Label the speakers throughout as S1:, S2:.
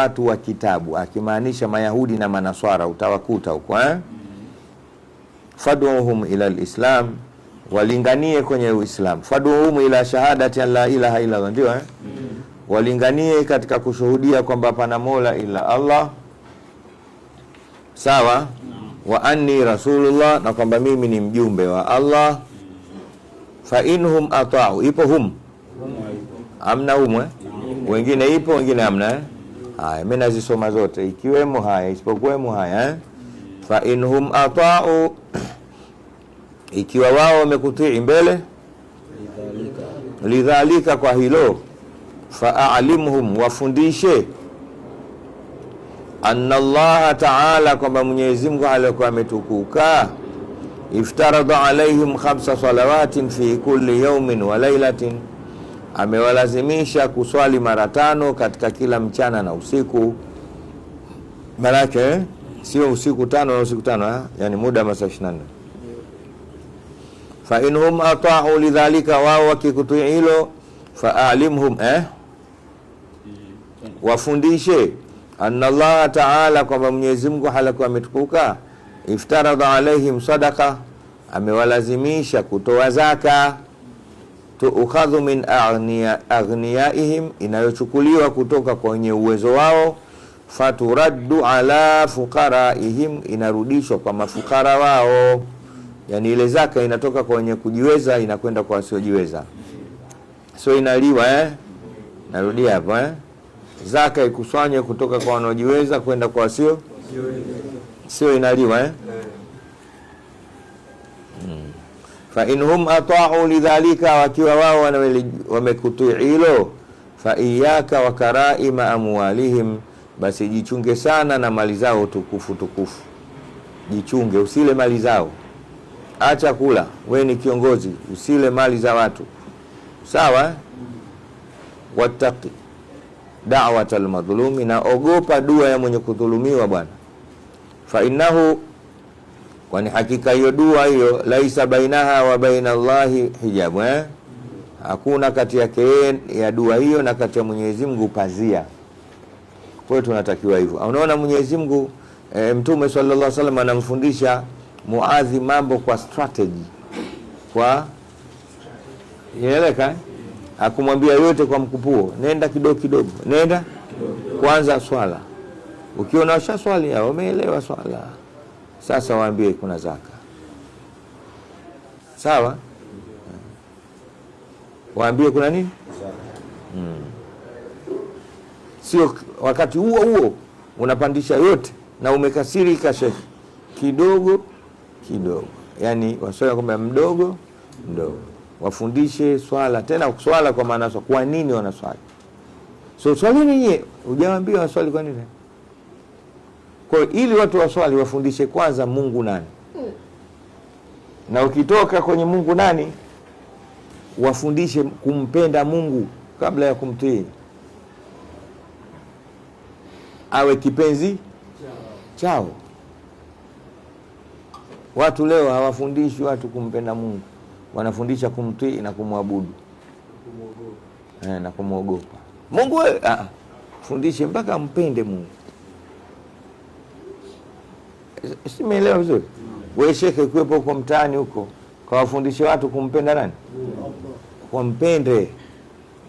S1: watu wa kitabu, akimaanisha Mayahudi na Manaswara, utawakuta huko fad'uhum ila alislam, walinganie kwenye Uislamu. Fad'uhum ila shahadati an la ilaha illa Allah, ndio walinganie katika kushuhudia kwamba pana mola ila Allah, sawa, wa anni rasulullah, na kwamba mimi ni mjumbe wa Allah. Fa inhum ata'u, ipo hum, amna umwe, wengine ipo wengine amna. Haya, mimi nazisoma zote, ikiwemo haya isipokuwemo haya. Fa inhum ata'u, ikiwa wao wamekutii mbele, lidhalika, kwa hilo, fa'alimhum, wafundishe, anna Allah ta'ala, kwamba Mwenyezi Mungu alikuwa ametukuka, iftarada alaihim 5 salawatin fi kulli yawmin wa laylatin, amewalazimisha kuswali mara 5 katika kila mchana na usiku. Malaka sio usiku 5 na usiku 5, yani muda masaa 24. Fa inhum ata'u lidhalika, wao wakikutii hilo, fa'alimhum, wafundishe, anna Allah ta'ala, kwamba Mwenyezi Mungu halikuwa ametukuka, iftarada alaihim sadaqa, amewalazimisha kutoa zaka, tuukhadhu min aghniyaihim, inayochukuliwa kutoka kwenye uwezo wao, faturaddu ala fuqaraihim, inarudishwa kwa mafukara wao. Yani ile zaka inatoka kwenye kujiweza inakwenda kwa wasiojiweza, sio inaliwa narudia hapo zaka ikusanywe kutoka kwa wanaojiweza kwenda kwa wasio, sio inaliwa Fa inhum ata'u lidhalika, wakiwa wao wamekutii hilo, fa iyaka wa karaima amwalihim, basi jichunge sana na mali zao tukufu. Jichunge, usile mali zao, acha kula. Wewe ni kiongozi, usile mali za watu, sawa. Wattaqi da'watal madhlumi, na ogopa dua ya mwenye kudhulumiwa bwana. Fa innahu, kwani hakika hiyo dua hiyo, laisa bainaha wa baina Allahi hijabu, hakuna kati yake ya dua hiyo na kati ya Mwenyezi Mungu pazia. Kwa hiyo tunatakiwa hivyo. Unaona Mwenyezi Mungu, Mtume sallallahu alaihi wasallam anamfundisha Muadhi mambo kwa strategy, kwa inaeleka, hakumwambia yote kwa mkupuo, nenda kidogo, nenda kwanza swala. Ukiona washa swali hao umeelewa swala, sasa waambie kuna zaka, sawa. Waambie kuna nini, sio wakati huo unapandisha yote na umekasirika shekhi, kidogo, yani waswali kwamba mdogo, wafundishe swala. Tena swala kwa maana kwa nini wanaswali, so swali nini, hujawaambia waswali kwa nini. Kwa ili watu waswali, wafundishe kwanza Mungu nani, na ukitoka kwenye Mungu nani, wafundishe kumpenda Mungu kabla ya kumtii, awe kipenzi chao. Watu leo hawafundishi watu kumpenda Mungu, wanafundisha kumtii na kumwabudu na kumwogopa Mungu. Fundishe mpaka mpende Mungu. Simeelewa vizuri? Wewe shekhe kuwepo huko mtaani huko, kwa wafundishe watu kumpenda nani? Wampende.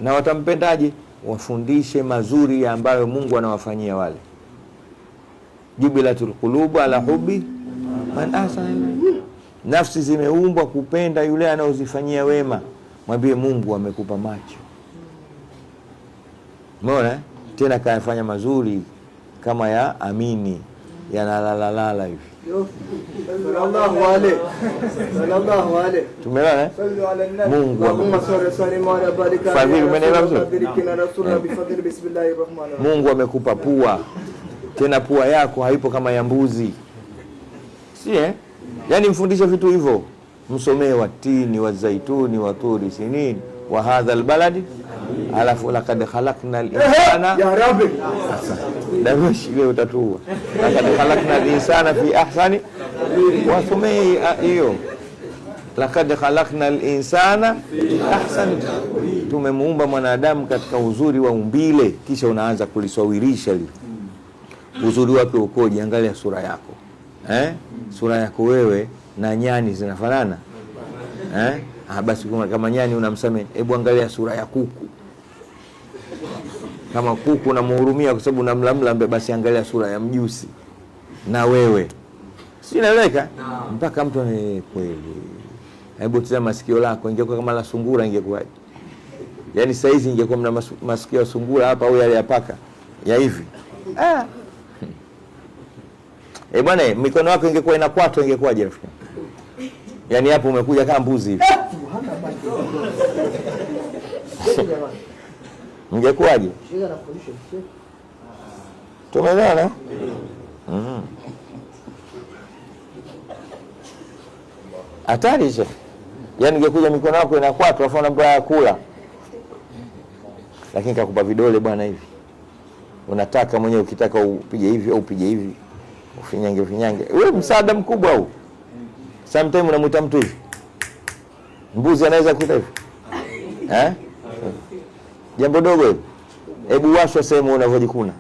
S1: Na watampendaje? Wafundishe mazuri ambayo Mungu anawafanyia wale. Jubilatul qulubu ala hubbi man ahsana. Nafsi zimeumbwa kupenda yule anaozifanyia wema. Mwambie Mungu amekupa macho, umeona, tena kayafanya mazuri kama ya amini, yanalalalala hivi.
S2: Sallallahu alayhi
S1: tumeona Mungu Mungu amekupa pua, tena pua yako haipo kama ya mbuzi, si yani mfundishe vitu hivyo. Msomee watini wa zaituni wa turi sinin wa hadha albaladi, alafu laqad khalaqna al-insana
S2: ya rabbi,
S1: dawashi leo utatua, laqad khalaqna al-insana fi ahsani, wasomee hiyo. laqad khalaqnal insana ahsan, tumemuumba mwanadamu katika uzuri wa umbile. Kisha unaanza kulisawirisha uzuri wake ukoje. Angalia sura yako, sura yako wewe na nyani zinafanana, basi kama nyani unamsamehe, hebu angalia sura ya kuku. Kama kuku unamhurumia kwa sababu unamlamla, basi angalia sura ya mjusi. Na wewe si inaeleka mpaka mtu kweli. Hebu tazama masikio lako, ingekuwa kama la sungura ingekuwaje? Yaani saa hizi ingekuwa mna masikio ya sungura hapa au yale ya paka ya hivi. Bwana, mikono yako ingekuwa inakwato ingekuwaje rafiki? Yaani hapo umekuja kama mbuzi hivi. Ingekuwaje? Tumeelewana? Hatari hizo. Yaani ingekuja mikono yako inakwatu afa unaambia kula. Lakini kakupa vidole bwana hivi. Unataka mwenyewe, ukitaka upige hivi au upige hivi. Ufinyange. Wewe msaada mkubwa huu. Sometimes unamuita mtu hivi. Mbuzi anaweza kuita hivi. Jambo dogo hivi. Hebu washwa sehemu unavyojikuna.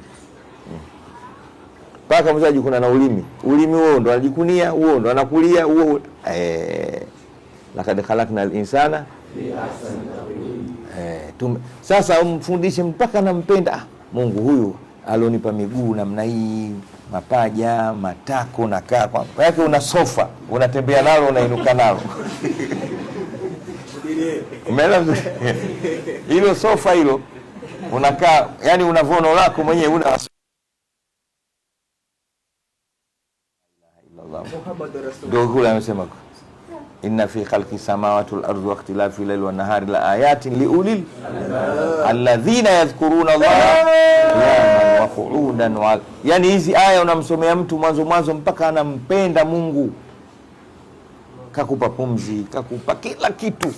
S1: Paka mzaji kuna na ulimi. Ulimi huo ndo anajikunia, huo ndo anakulia, huo laqad khalaqnal insana sasa umfundishe mpaka nampenda. Mungu huyu alionipa miguu namna hii, mapaja, matako na kaa kwa yake, una sofa, unatembea nalo, unainuka nalo. Umeelewa? Hilo sofa hilo unakaa, yani una vono lako mwenyewe, una ndio kule amesema inna fi khalqi samawati wal ardi wa ikhtilafi layli wan nahari la ayatin liulil alladhina yadhkuruna Allaha qiyaman wa qu'udan wa, yani hizi aya unamsomea mtu mwanzo mpaka anampenda Mungu. Kakupa pumzi, kakupa kila kitu,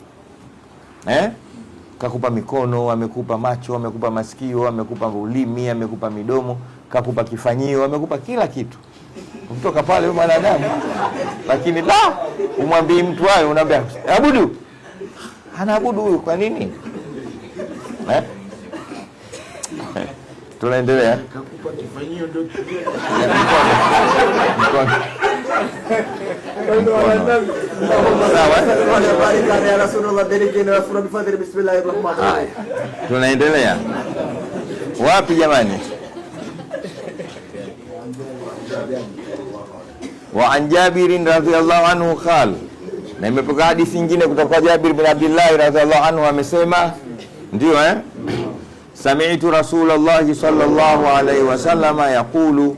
S1: kakupa mikono, amekupa macho, amekupa masikio, amekupa ulimi, amekupa midomo, kakupa kifanyio, amekupa kila kitu kutoka pale mwanadamu. Lakini umwambie mtu hayo, unaambia abudu, anaabudu huyo kwa nini? Tunaendelea.
S2: Kakupa kifanyio ndio
S1: tunaendelea. Wapi jamani? Wa an Jabir radhiyallahu anhu qala, na imepokea hadithi nyingine kutoka kwa Jabir bin Abdullah radhiyallahu anhu amesema, ndio sami'tu Rasulullah sallallahu alaihi wasallam yaqulu,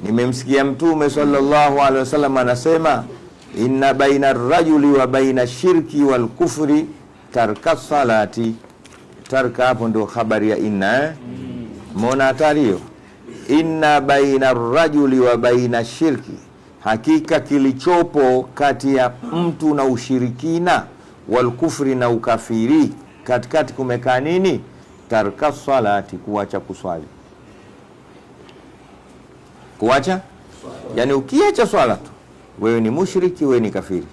S1: nimemsikia mtume sallallahu alaihi wasallam anasema, inna baina ar-rajuli wa baina ash-shirki wal kufri tarka salati. Tarka hapo ndio habari ya inna. Muona hatari hiyo? Inna baina ar-rajuli wa baina ash-shirki, hakika kilichopo kati ya mtu na ushirikina, wal kufri na ukafiri, katikati kumekaa nini? Tarka salati, kuacha kuswali. Kuacha? Yani ukiacha swala tu, wewe ni mushriki, wewe ni kafiri.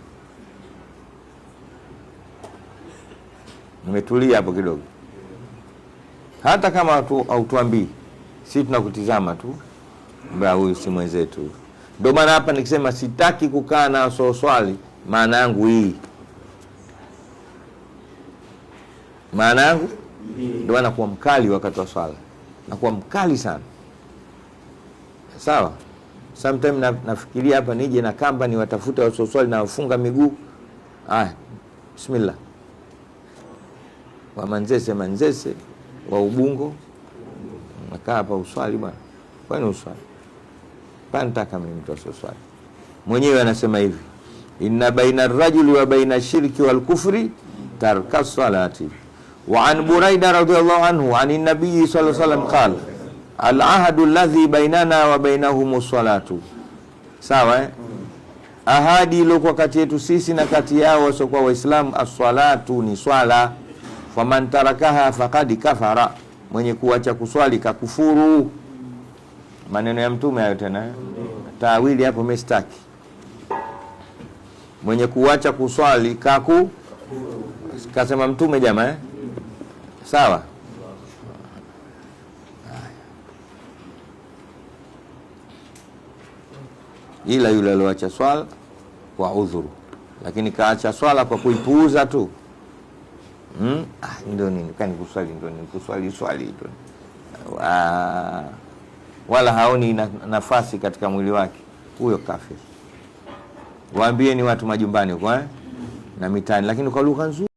S1: Nimetulia hapo kidogo. Hata kama hautuambii, sisi tunakutizama tu, mbona huyu si mwenzetu. Ndio maana hapa nikisema sitaki kukaa na swali, maana yangu hii. Maana yangu ndio maana kuwa mkali wakati wa swala. Na kuwa mkali sana. Sawa? Sometimes nafikiria hapa nije na kamba ni watafuta wasoswali na wafunga miguu. Bismillah. Wa manzese wa Ubungo. Nakaa hapa uswali bwana. Kwani uswali? Pantaka mimi mtu asoswali. Mwenyewe anasema hivi, inna baina ar-rajuli wa baina ash-shirki wal kufri tarka salati. Wa an Buraida radhiyallahu anhu an an-nabiy sallallahu alayhi wasallam qala, al-ahdu alladhi bainana wa bainahum salatu. Sawa ahadi iliyokuwa kati yetu sisi na kati yao wasiokuwa Waislamu, as-salatu ni swala. Faman tarakaha faqad kafara, mwenye kuacha kuswali kakufuru. Maneno ya mtume hayo tena. Tawili hapo mistaki. mwenye kuacha kuswali kasema Mtume jamaa sawa. Ila yule aliyoacha swala kwa udhuru, lakini kaacha swala kwa kuipuuza tu, ndio nini kani kuswali, ndio nini kuswali swali tu, wala haoni nafasi katika mwili wake, huyo kafiri. Waambie ni watu majumbani kwa na mitani, lakini kwa lugha nzuri.